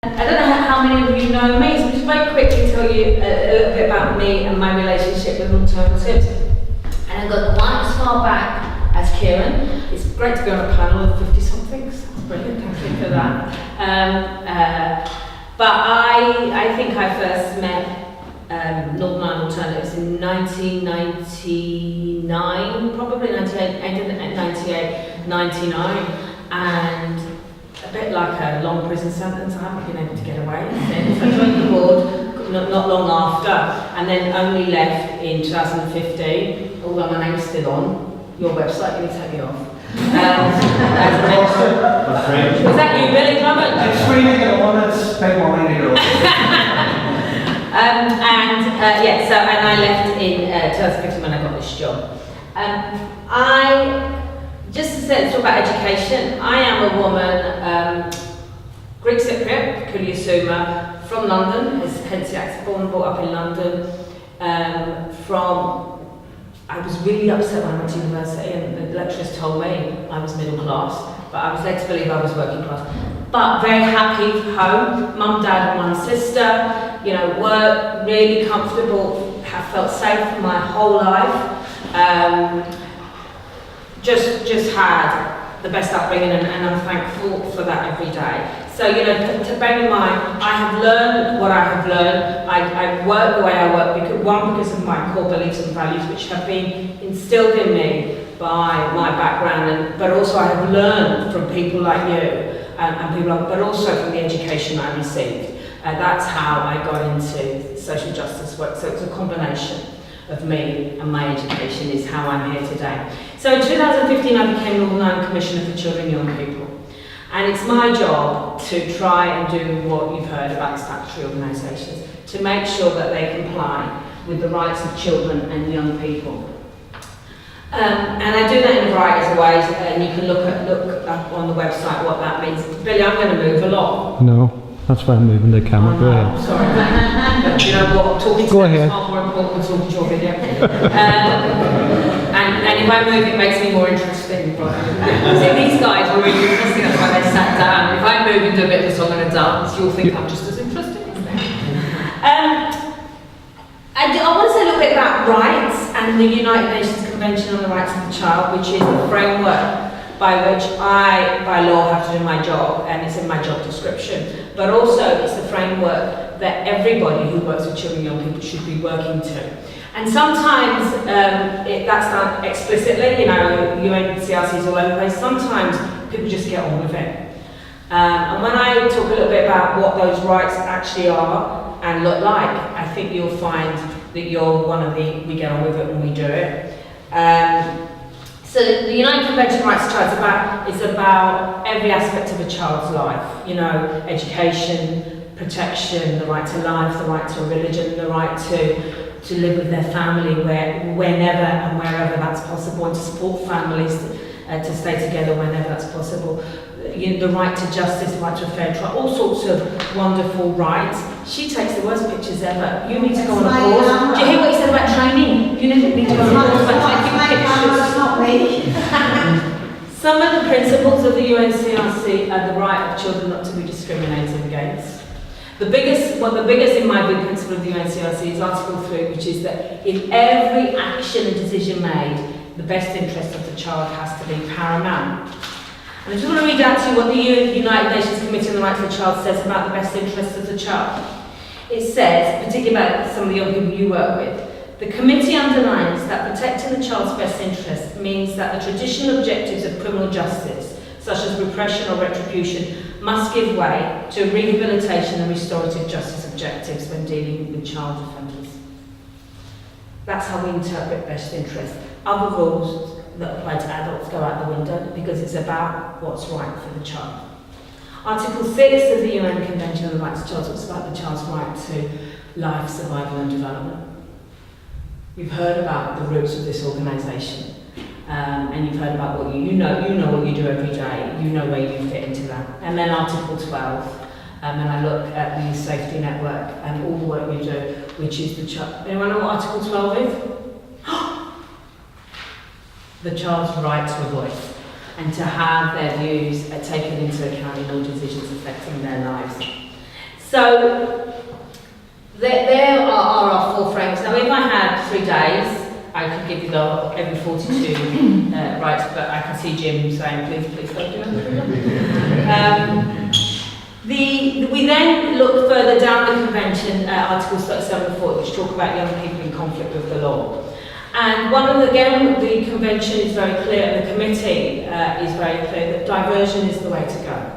I don't know how many of you know me, so just very quickly tell you a little bit about me and my relationship with alternatives. And I got quite as far back as Kieran. It's great to be on a panel of 50-somethings. That's brilliant, thank you for that. But I think I first met Northern Ireland Alternatives in 1999, probably 98, 99, and a bit like a long prison sentence, I haven't been able to get away since. I joined the board not long after, and then only left in 2015, although my name's still on your website, you need to take me off. Is that you, Billy Drummond? It's free to get on, it's pay money to go. And I left in 2015 when I got this job. Just to say, talk about education, I am a woman, Greek Cypriot, Koulla, Yiasouma, from London, hence the accent, born and brought up in London. I was really upset when I went to university and the lecturers told me I was middle class, but I was led to believe I was working class. But very happy home, mum, dad and one sister, work, really comfortable, have felt safe my whole life. Just had the best upbringing and I'm thankful for that every day. So, to bear in mind, I have learned what I have learned. I work the way I work because of my core beliefs and values which have been instilled in me by my background, but also I have learned from people like you but also from the education I received. That's how I got into social justice work. So it's a combination of me and my education is how I'm here today. So in 2015 I became Northern Ireland Commissioner for Children and Young People. And it's my job to try and do what you've heard about statutory organisations, to make sure that they comply with the rights of children and young people. And I do that in a variety of ways, and you can look up on the website what that means. Billy, I'm going to move a lot. No, that's why I'm moving the camera. Go ahead. Sorry, but you know what? Talking to them is far more important than talking to your video. And if I move, it makes me more interesting. See, these guys were really interesting. That's why they sat down. If I move and do a bit of a song and a dance, you'll think I'm just as interesting as them. I want to say a little bit about rights and the United Nations Convention on the Rights of the Child, which is the framework by which I, by law, have to do my job, and it's in my job description. But also, it's the framework that everybody who works with children and young people should be working to. And sometimes that's done explicitly, UNCRC is all over the place. Sometimes people just get on with it. And when I talk a little bit about what those rights actually are and look like, I think you'll find that you're one of the, we get on with it and we do it. So the United Convention on Rights of the Child is about every aspect of a child's life. Education, protection, the right to life, the right to religion, the right to live with their family whenever and wherever that's possible, and to support families to stay together whenever that's possible. The right to justice, the right to a fair trial, all sorts of wonderful rights. She takes the worst pictures ever. You need to go on a course. Do you hear what he said about training? You need to go on a course about taking pictures. Not me. Some of the principles of the UNCRC are the right of children not to be discriminated against. The biggest in my view principle of the UNCRC is Article 3, which is that in every action and decision made, the best interest of the child has to be paramount. And I just want to read out to you what the United Nations Committee on the Rights of the Child says about the best interests of the child. It says, particularly about some of the young people you work with, the committee underlines that protecting the child's best interest means that the traditional objectives of criminal justice, such as repression or retribution, must give way to rehabilitation and restorative justice objectives when dealing with child offenders. That's how we interpret best interest. Other rules that apply to adults go out the window because it's about what's right for the child. Article 6 of the UN Convention on the Rights of the Child talks about the child's right to life, survival and development. You've heard about the roots of this organisation and you've heard about what you know what you do every day, you know where you fit into that. And then Article 12, and I look at the safety network and all the work we do, which is the child. Anyone know what Article 12 is? The child's right to a voice and to have their views taken into account in all decisions affecting their lives. So there are our 4 frames. Now, if I had 3 days, I could give you every 42 rights, but I can see Jim saying, please don't do it. We then look further down the convention, Articles 37 and 40, which talk about young people in conflict with the law. And the convention is very clear, the committee is very clear that diversion is the way to go.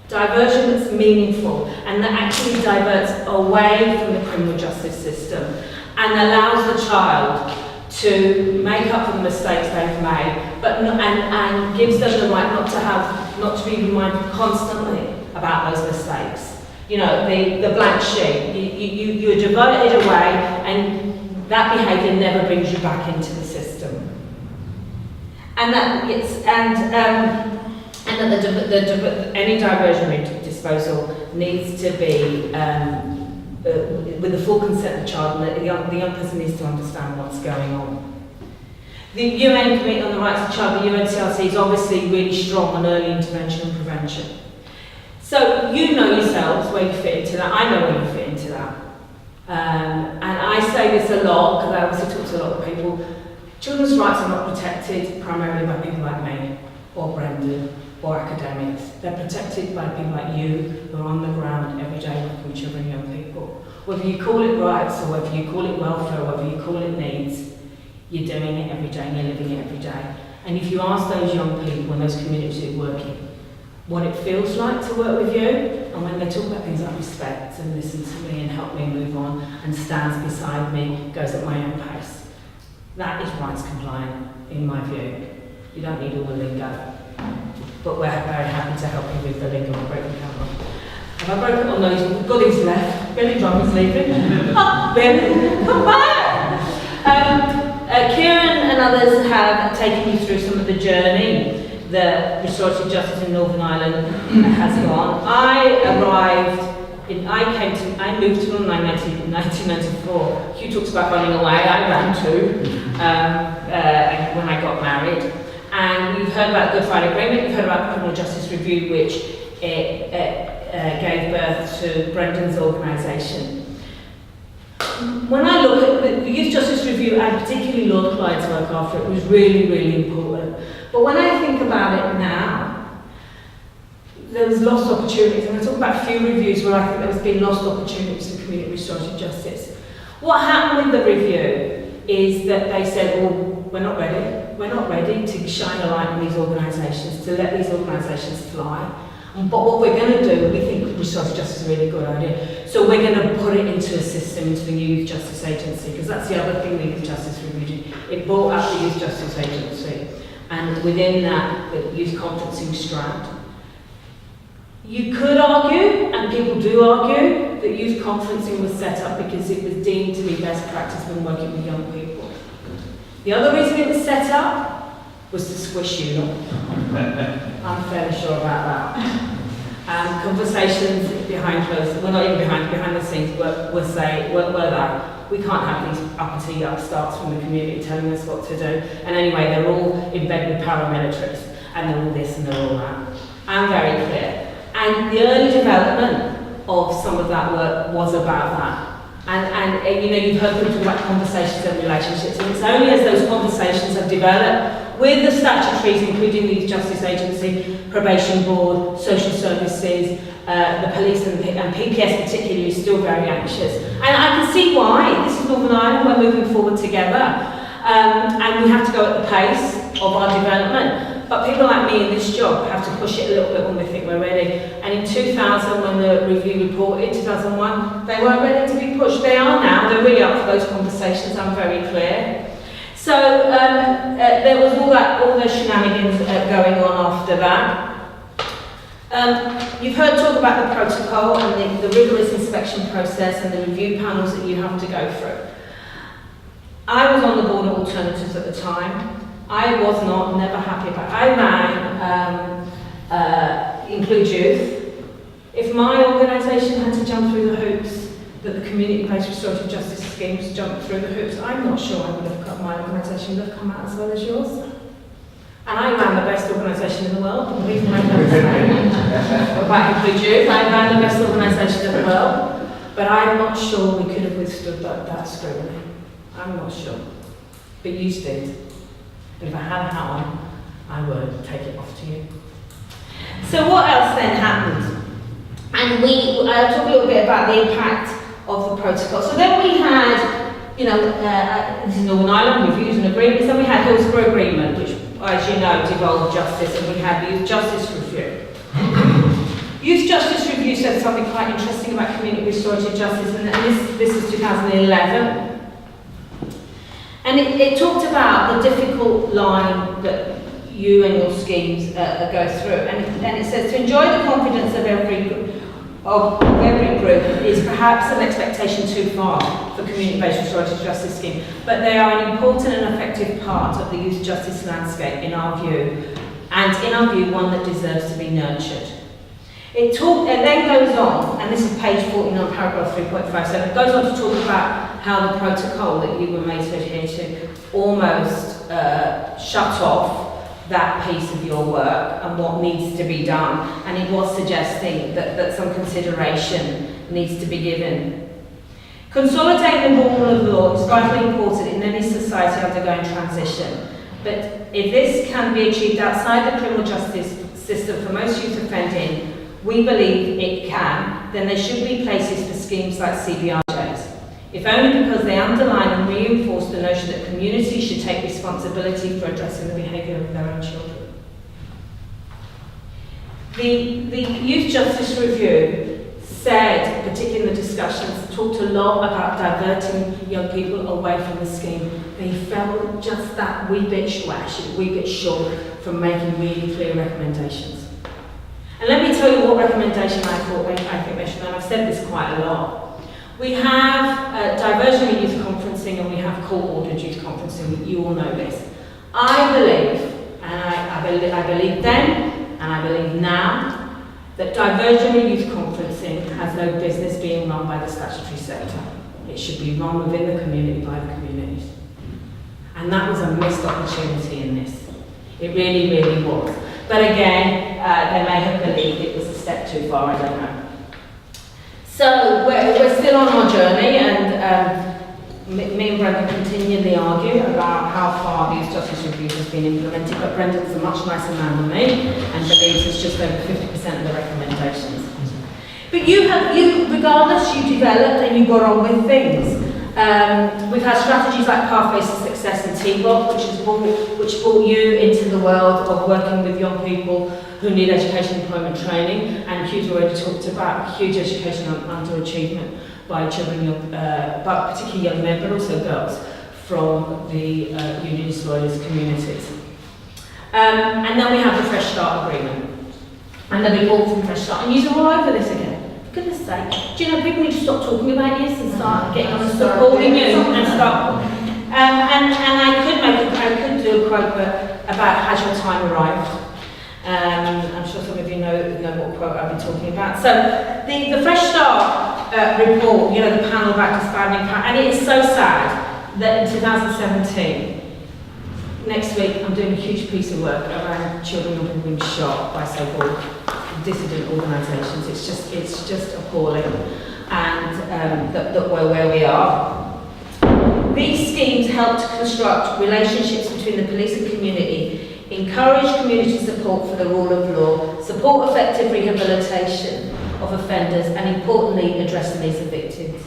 Diversion that's meaningful and that actually diverts away from the criminal justice system and allows the child to make up for the mistakes they've made, but and gives them the right not to be reminded constantly about those mistakes. You know, the blank sheet. You're diverted away, and that behaviour never brings you back into the system. And that any diversionary disposal needs to be with the full consent of the child, and the young person needs to understand what's going on. The UN Committee on the Rights of the Child, the UNCRC, is obviously really strong on early intervention and prevention. So you know yourselves where you fit into that. I know where you fit into that. And I say this a lot because I obviously talk to a lot of people. Children's rights are not protected primarily by people like me or Brendan or academics. They're protected by people like you who are on the ground every day working with children and young people. Whether you call it rights or whether you call it welfare or whether you call it needs, you're doing it every day and you're living it every day. And if you ask those young people and those communities who are working what it feels like to work with you, and when they talk about things like respect and listen to me and help me move on and stands beside me, goes at my own pace, that is rights compliant in my view. You don't need all the lingo, but we're very happy to help you with the lingo and break the camera. Have I broken? Oh no, you've got his left. Billy Drummond's leaving. Oh, Billy, come back! Kieran and others have taken you through some of the journey that restorative justice in Northern Ireland has gone. I moved to London in 1994. Hugh talks about running away, I ran too, when I got married. And you've heard about the Good Friday Agreement, you've heard about the Criminal Justice Review, which gave birth to Brendan's organisation. When I look at the Youth Justice Review, and particularly Lord Clyde's work after it, was really, really important. But when I think about it now, there's lost opportunities. I'm going to talk about a few reviews where I think there's been lost opportunities for community restorative justice. What happened with the review is that they said, well, we're not ready. We're not ready to shine a light on these organisations, to let these organisations fly. But what we're going to do, we think restorative justice is a really good idea. So we're going to put it into a system, into the new Youth Justice Agency, because that's the other thing the Youth Justice Review did. It brought out the Youth Justice Agency. And within that, the youth conferencing strand. You could argue, and people do argue, that youth conferencing was set up because it was deemed to be best practice when working with young people. The other reason it was set up was to squish you. I'm fairly sure about that. Conversations behind closed, well not even behind the scenes, were that we can't have these uppity upstarts from the community telling us what to do. And anyway, they're all in bed with paramilitaries, and they're all this and they're all that. I'm very clear. And the early development of some of that work was about that. And you know, you've heard people talk about conversations and relationships, and it's only as those conversations have developed with the statutories, including the Youth Justice Agency, Probation Board, Social Services, the police and PPS particularly is still very anxious. And I can see why. This is Northern Ireland, we're moving forward together. And we have to go at the pace of our development. But people like me in this job have to push it a little bit when we think we're ready. And in 2000, when the review reported, 2001, they weren't ready to be pushed. They are now, they're really up for those conversations, I'm very clear. So there was all those shenanigans going on after that. You've heard talk about the protocol and the rigorous inspection process and the review panels that you have to go through. I was on the board of Alternatives at the time. I was never happy about it. I ran Include Youth. If my organisation had to jump through the hoops that the community-based restorative justice schemes jumped through the hoops, I'm not sure my organisation would have come out as well as yours. And I ran the best organisation in the world, and we've made no mistake. What about include you? I ran the best organisation in the world, but I'm not sure we could have withstood that scrutiny. I'm not sure. But you did. But if I had a hat on, I would take it off to you. So what else then happened? And I'll talk a little bit about the impact of the protocol. So then we had, this is Northern Ireland, reviews and agreements. Then we had Hillsborough Agreement, which, as you know, devolved justice, and we had the Youth Justice Review. Youth Justice Review said something quite interesting about community restorative justice, and this was 2011. And it talked about the difficult line that you and your schemes go through. And it says, to enjoy the confidence of every group is perhaps an expectation too far for community-based restorative justice scheme, but they are an important and effective part of the youth justice landscape in our view, and in our view one that deserves to be nurtured. It then goes on, and this is page 49, paragraph 3.57, it goes on to talk about how the protocol that you were made to adhere to almost shut off that piece of your work and what needs to be done, and it was suggesting that some consideration needs to be given. Consolidating the rule of law is vitally important in any society undergoing transition, but if this can be achieved outside the criminal justice system for most youth offending, we believe it can, then there should be places for schemes like CBRJs. If only because they underline and reinforce the notion that communities should take responsibility for addressing the behaviour of their own children. The Youth Justice Review said, particularly in the discussions, talked a lot about diverting young people away from the scheme. They felt just that wee bit short from making really clear recommendations. And let me tell you what recommendation I think they should, and I've said this quite a lot. We have diversionary youth conferencing and we have court-ordered youth conferencing. You all know this. I believe, and I believe then, and I believe now, that diversionary youth conferencing has no business being run by the statutory sector. It should be run within the community by the communities. And that was a missed opportunity in this. It really, really was. But again, they may have believed it was a step too far, I don't know. So we're still on our journey, and me and Brendan continually argue about how far the Youth Justice Review has been implemented, but Brendan's a much nicer man than me and believes it's just over 50% of the recommendations. But you, regardless, you developed and you got on with things. We've had strategies like Pathways to Success and T-Block, which brought you into the world of working with young people who need education, employment training, and Hugh's already talked about huge education underachievement by children, but particularly young men, but also girls from the Unionist Loyalist communities. And then we have the Fresh Start Agreement, and the report from Fresh Start, and you're all over this again. For goodness sake, do you know people need to stop talking about this and start getting on and start calling you and start. And I could do a quote about has your time arrived. I'm sure some of you know what quote I've been talking about. So the Fresh Start report, the panel about disbanding, and it is so sad that in 2017, next week, I'm doing a huge piece of work around children who have been shot by so-called dissident organisations. It's just appalling, and that we're where we are. These schemes help to construct relationships between the police and community, encourage community support for the rule of law, support effective rehabilitation of offenders, and importantly, address the needs of victims.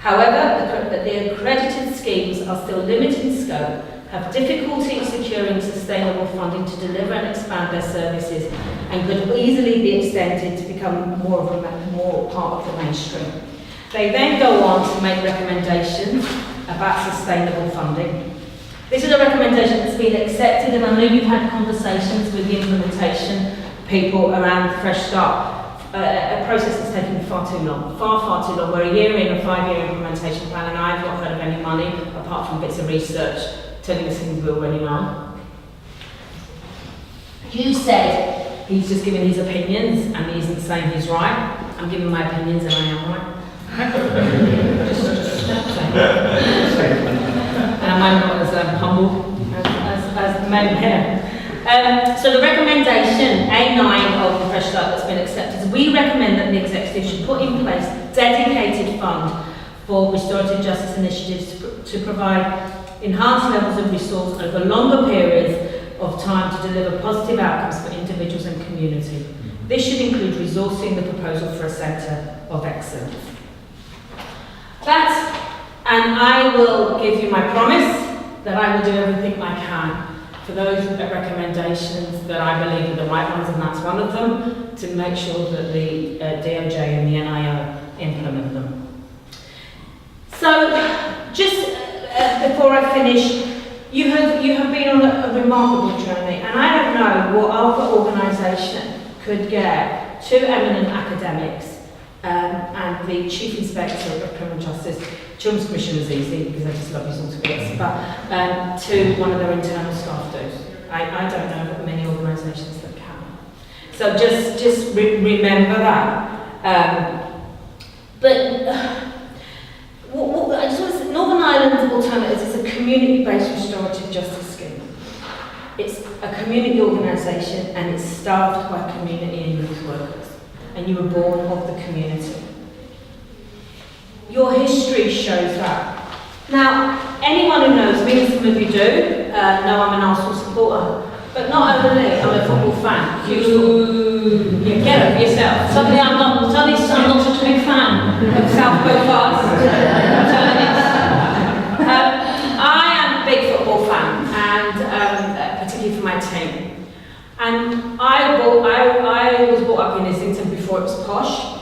However, the accredited schemes are still limited in scope, have difficulty securing sustainable funding to deliver and expand their services, and could easily be extended to become more part of the mainstream. They then go on to make recommendations about sustainable funding. This is a recommendation that's been accepted, and I know you've had conversations with the implementation people around the Fresh Start, a process that's taken far too long. We're a year in, a 5-year implementation plan, and I've not heard of any money, apart from bits of research, telling us things we already know. You said he's just giving his opinions, and he isn't saying he's right. I'm giving my opinions, and I am right. And am I not as humble as the men here? So the recommendation, A9 of the Fresh Start that's been accepted, is we recommend that the executive should put in place dedicated fund for restorative justice initiatives to provide enhanced levels of resource over longer periods of time to deliver positive outcomes for individuals and community. This should include resourcing the proposal for a centre of excellence. And I will give you my promise that I will do everything I can for those recommendations that I believe are the right ones, and that's one of them, to make sure that the DOJ and the NIO implement them. So, just before I finish, you have been on a remarkable journey, and I don't know what other organisation could get two eminent academics and the Chief Inspector of Criminal Justice. Children's Commission was easy because I just love you all together, but to one of their internal staff does. I don't know of many organisations that can. So just remember that. I just want to say, Northern Ireland Alternatives is a community-based restorative justice scheme. It's a community organisation and it's staffed by community and youth workers. And you were born of the community. Your history shows that. Now, anyone who knows me, and some of you do, know I'm an Arsenal supporter. But not only, I'm a football fan. You get over yourself. Suddenly I'm not such a big fan of South Belfast. I am a big football fan, and particularly for my team. And I was brought up in Islington before it was posh.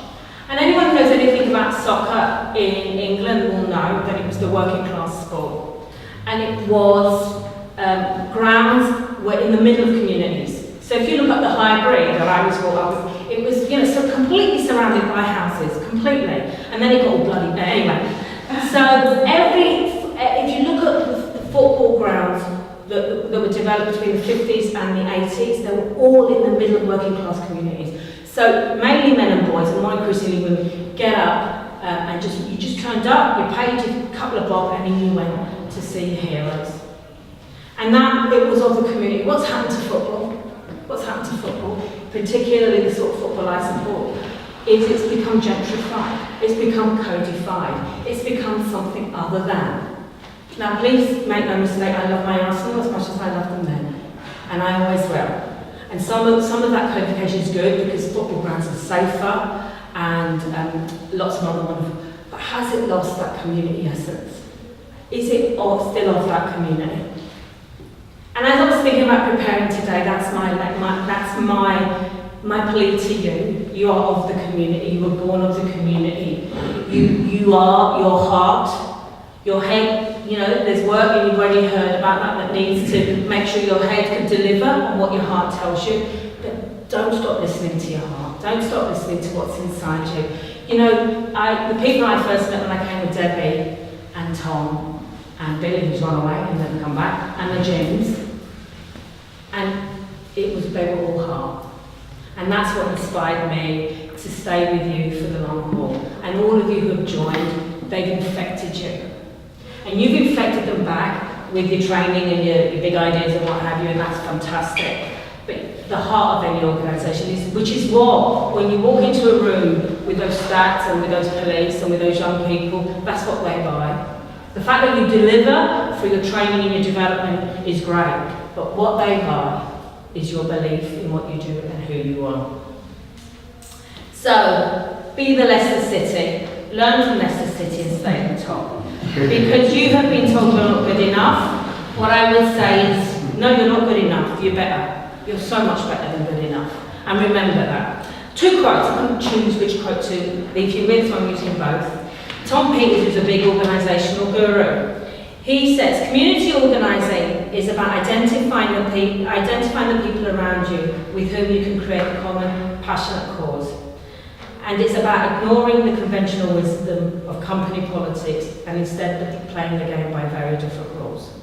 And anyone who knows anything about soccer in England will know that it was the working class sport. And it was, grounds were in the middle of communities. So if you look at the Highbury that I was brought up with, it was, so completely surrounded by houses, completely. And then it got all bloody, anyway. So if you look at the football grounds that were developed between the 50s and the 80s, they were all in the middle of working class communities. So mainly men and boys, and more increasingly women, get up and you just turned up, you paid a couple of bob, and then you went to see your heroes. And that, it was of the community. What's happened to football? What's happened to football, particularly the sort of football I support, is it's become gentrified, it's become codified, it's become something other than. Now please make no mistake, I love my Arsenal as much as I love them then, and I always will. And some of that codification is good because football grounds are safer and lots of other ones. But has it lost that community essence? Is it still of that community? And as I was thinking about preparing today, that's my plea to you. You are of the community. You were born of the community. You are your heart, your head. You know, there's work, and you've already heard about that needs to make sure your head can deliver on what your heart tells you. But don't stop listening to your heart. Don't stop listening to what's inside you. You know, the people I first met when I came with Debbie and Tom and Billy, who's run away and never come back, and the Jims, and they were all heart. And that's what inspired me to stay with you for the long haul. And all of you who have joined, they've infected you. And you've infected them back with your training and your big ideas and what have you, and that's fantastic. But the heart of any organisation is, which is what, when you walk into a room with those stats and with those police and with those young people, that's what they buy. The fact that you deliver through your training and your development is great, but what they buy is your belief in what you do and who you are. So, be the Leicester City, learn from Leicester City and stay at the top. Because you have been told you're not good enough, what I would say is, no, you're not good enough, you're better. You're so much better than good enough. And remember that. Two quotes, I couldn't choose which quote to leave you with, so I'm using both. Tom Peters, who's a big organisational guru, he says, community organising is about identifying the people around you with whom you can create a common, passionate cause. And it's about ignoring the conventional wisdom of company politics and instead playing the game by very different rules.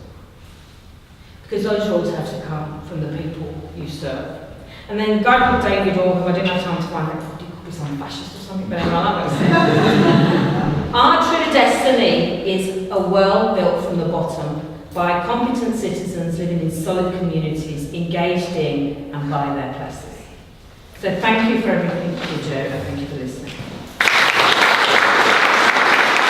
Because those rules have to come from the people you serve. And then a guy called David Orr, who I didn't have time to find out, he could be some fascist or something, but anyway, I like what he said. Our true destiny is a world built from the bottom, by competent citizens living in solid communities, engaged in and by their places. So thank you for everything you do, and thank you